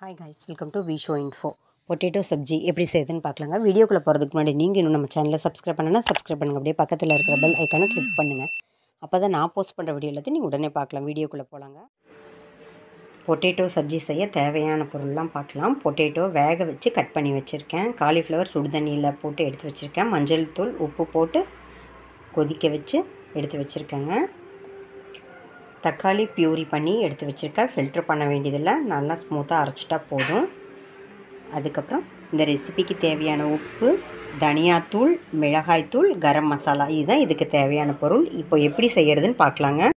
Hi guys, welcome to Visho info. Potato சப்ஜி எப்படி செய்யுதுன்னு பார்க்கலாங்க. வீடியோக்குள்ளே போகிறதுக்கு முன்னாடி நீங்கள் இன்னும் நம்ம சேனலை சப்ஸ்கிரைப் பண்ணனா சப்ஸ்கிரைப் பண்ணுங்கள். அப்படியே பக்கத்தில் இருக்கிற பெல் ஐக்கானை கிளிக் பண்ணுங்கள். அப்போ தான் நான் போஸ்ட் பண்ணுற வீடியோ எல்லாத்தையும் நீங்கள் உடனே பார்க்கலாம். வீடியோக்குள்ளே போகலாங்க. பொட்டேட்டோ சப்ஜி செய்ய தேவையான பொருள்லாம் பார்க்கலாம். பொட்டேட்டோ வேக வச்சு கட் பண்ணி வச்சுருக்கேன். காலிஃப்ளவர் சுடு தண்ணியில் போட்டு எடுத்து வச்சுருக்கேன். மஞ்சள் தூள் உப்பு போட்டு கொதிக்க வச்சு எடுத்து வச்சுருக்கேங்க. தக்காளி பியூரி பண்ணி எடுத்து வச்சுருக்கேன். ஃபில்ட்ரு பண்ண வேண்டியதில்லை, நல்லா ஸ்மூத்தாக அரைச்சிட்டா போதும். அதுக்கப்புறம் இந்த ரெசிபிக்கு தேவையான உப்பு, தனியாத்தூள், மிளகாய்த்தூள், கரம் மசாலா, இதுதான் இதுக்கு தேவையான பொருள். இப்போ எப்படி செய்கிறதுன்னு பார்க்கலாங்க.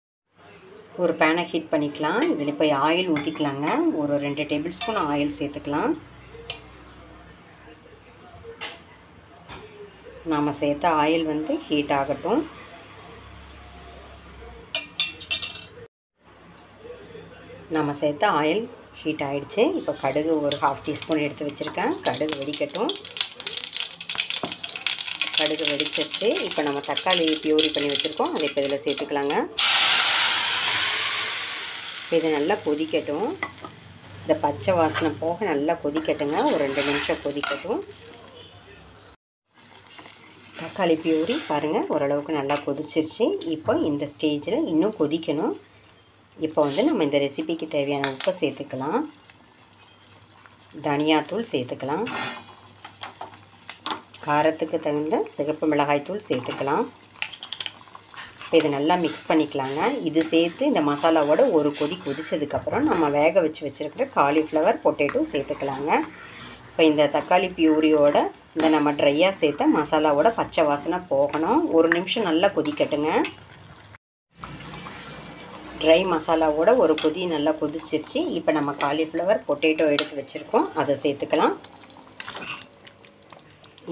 ஒரு பேனை ஹீட் பண்ணிக்கலாம். இதில் இப்போ ஆயில் ஊற்றிக்கலாங்க. ஒரு 2 டேபிள் ஸ்பூன் ஆயில் சேர்த்துக்கலாம். நாம் சேர்த்த ஆயில் ஹீட் ஆகட்டும். நம்ம சேர்த்த ஆயில் ஹீட் ஆகிடுச்சு. இப்போ கடுகு ஒரு 1/2 டீஸ்பூன் எடுத்து வச்சுருக்கேன். கடுகு வெடிக்கட்டும். கடுகு வெடிச்சிருச்சு. இப்போ நம்ம தக்காளி பியூரி பண்ணி வச்சுருக்கோம், அதை இப்போ இதில் சேர்த்துக்கலாங்க. இது நல்லா கொதிக்கட்டும். இந்த பச்சை வாசனை போக நல்லா கொதிக்கட்டுங்க. ஒரு 2 நிமிஷம் கொதிக்கட்டும். தக்காளி பியூரி பாருங்கள் ஓரளவுக்கு நல்லா கொதிச்சிருச்சு. இப்போ இந்த ஸ்டேஜில் இன்னும் கொதிக்கணும். இப்போ நம்ம இந்த ரெசிபிக்கு தேவையான உப்பை சேர்த்துக்கலாம். தனியாத்தூள் சேர்த்துக்கலாம். காரத்துக்கு தகுந்த சிகப்பு மிளகாய்த்தூள் சேர்த்துக்கலாம். இப்போ இது நல்லா மிக்ஸ் பண்ணிக்கலாங்க. இது சேர்த்து இந்த மசாலாவோட ஒரு கொதி கொதித்ததுக்கப்புறம் நம்ம வேக வச்சு வச்சுருக்கிற காலிஃப்ளவர் பொட்டேட்டோ சேர்த்துக்கலாங்க. இப்போ இந்த தக்காளி பியூரியோட இந்த நம்ம ட்ரையாக சேர்த்த மசாலாவோட பச்சை வாசனை போகணும். 1 நிமிஷம் நல்லா கொதிக்கட்டுங்க. ட்ரை மசாலாவோட ஒரு கொதி நல்லா கொதிச்சிருச்சு. இப்போ நம்ம காலிஃப்ளவர் பொட்டேட்டோ எடுத்து வச்சுருக்கோம், அதை சேர்த்துக்கலாம்.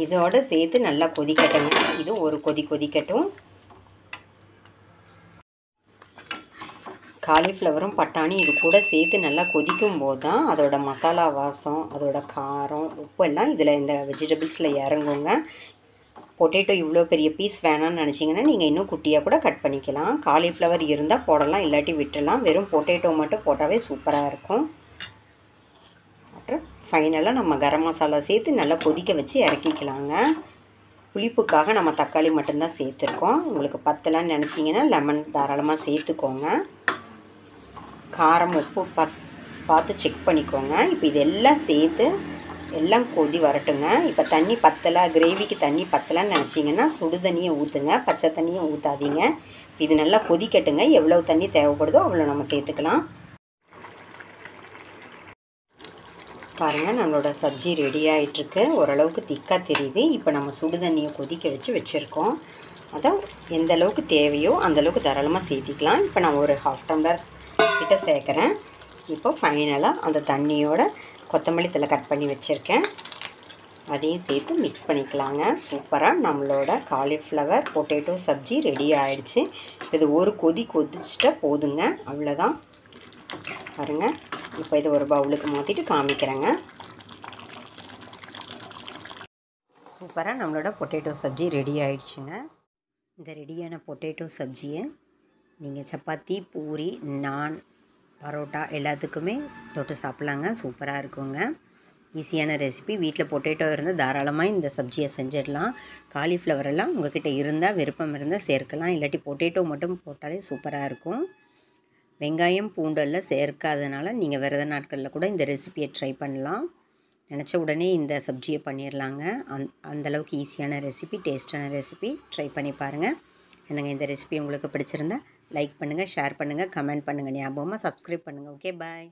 இதோடு சேர்த்து நல்லா கொதிக்கட்டுங்க. இது ஒரு கொதி கொதிக்கட்டும். காலிஃப்ளவரும் பட்டாணி இது கூட சேர்த்து நல்லா கொதிக்கும் போது தான் அதோட மசாலா வாசம், அதோட காரம், உப்பு எல்லாம் இதில் இந்த வெஜிடபிள்ஸில் இறங்குங்க. பொட்டேட்டோ இவ்வளோ பெரிய பீஸ் வேணான்னு நினச்சிங்கன்னா நீங்கள் இன்னும் குட்டியாக கூட கட் பண்ணிக்கலாம். காலிஃப்ளவர் இருந்தால் போடலாம், இல்லாட்டி விட்டுடலாம். வெறும் பொட்டேட்டோ மட்டும் போட்டாவே சூப்பராக இருக்கும். அப்புறம் ஃபைனலாக நம்ம கரம் மசாலா சேர்த்து நல்லா கொதிக்க வச்சு இறக்கிக்கலாங்க. புளிப்புக்காக நம்ம தக்காளி மட்டும்தான் சேர்த்துருக்கோம். உங்களுக்கு பத்தலான்னு நினச்சிங்கன்னா லெமன் தாராளமாக சேர்த்துக்கோங்க. காரம் உப்பு பார்த்து செக் பண்ணிக்கோங்க. இப்போ இதெல்லாம் சேர்த்து எல்லாம் கொதி வரட்டுங்க. இப்போ தண்ணி பத்தலை, கிரேவிக்கு தண்ணி பத்தலைன்னு நினச்சிங்கன்னா சுடு தண்ணியை ஊற்றுங்க, பச்சை தண்ணியை ஊற்றாதீங்க. இது நல்லா கொதிக்கட்டுங்க. எவ்வளோ தண்ணி தேவைப்படுதோ அவ்வளோ நம்ம சேர்த்துக்கலாம். பாருங்கள், நம்மளோட சப்ஜி ரெடி ஆகிட்டுருக்கு. ஓரளவுக்கு திக்காக தெரியுது. இப்போ நம்ம சுடு தண்ணியை கொதிக்க வச்சுருக்கோம். அதை எந்த அளவுக்கு தேவையோ அந்தளவுக்கு தாராளமாக சேர்த்திக்கலாம். இப்போ நான் ஒரு 1/2 டம்ளர் கிட்ட சேர்க்குறேன். இப்போ ஃபைனலாக அந்த தண்ணியோட கொத்தமல்லி தழை கட் பண்ணி வச்சுருக்கேன், அதையும் சேர்த்து மிக்ஸ் பண்ணிக்கலாங்க. சூப்பராக நம்மளோட காலிஃப்ளவர் பொட்டேட்டோ சப்ஜி ரெடி ஆகிடுச்சு. இது ஒரு கொதி கொதிச்சிட்டா போதுங்க, அவ்வளோதான். பாருங்கள், இப்போ இது ஒரு பவுலுக்கு மாற்றிட்டு காமிக்கிறேங்க. சூப்பராக நம்மளோட பொட்டேட்டோ சப்ஜி ரெடி ஆகிடுச்சுங்க. இந்த ரெடியான பொட்டேட்டோ சப்ஜியை நீங்கள் சப்பாத்தி, பூரி, நான், பரோட்டா எல்லாத்துக்குமே தொட்டு சாப்பிட்லாங்க. சூப்பராக இருக்குங்க. ஈஸியான ரெசிபி. வீட்டில் பொட்டேட்டோ இருந்தால் தாராளமாக இந்த சப்ஜியை செஞ்சிடலாம். காலிஃப்ளவர் எல்லாம் உங்கள்கிட்ட இருந்தால், விருப்பம் இருந்தால் சேர்க்கலாம், இல்லாட்டி பொட்டேட்டோ மட்டும் போட்டாலே சூப்பராக இருக்கும். வெங்காயம் பூண்டெல்லாம் சேர்க்காதனால நீங்கள் விரத நாட்களில் கூட இந்த ரெசிபியை ட்ரை பண்ணலாம். நினச்ச உடனே இந்த சப்ஜியை பண்ணிடலாங்க. அந்தளவுக்கு ஈஸியான ரெசிபி, டேஸ்டான ரெசிபி. ட்ரை பண்ணி பாருங்கள். எனக்கு இந்த ரெசிபி உங்களுக்கு பிடிச்சிருந்தா லைக் பண்ணுங்கள், ஷேர் பண்ணுங்கள், கமெண்ட் பண்ணுங்கள். ஞாபகமாக சப்ஸ்கிரைப் பண்ணுங்கள். ஓகே, பாய்.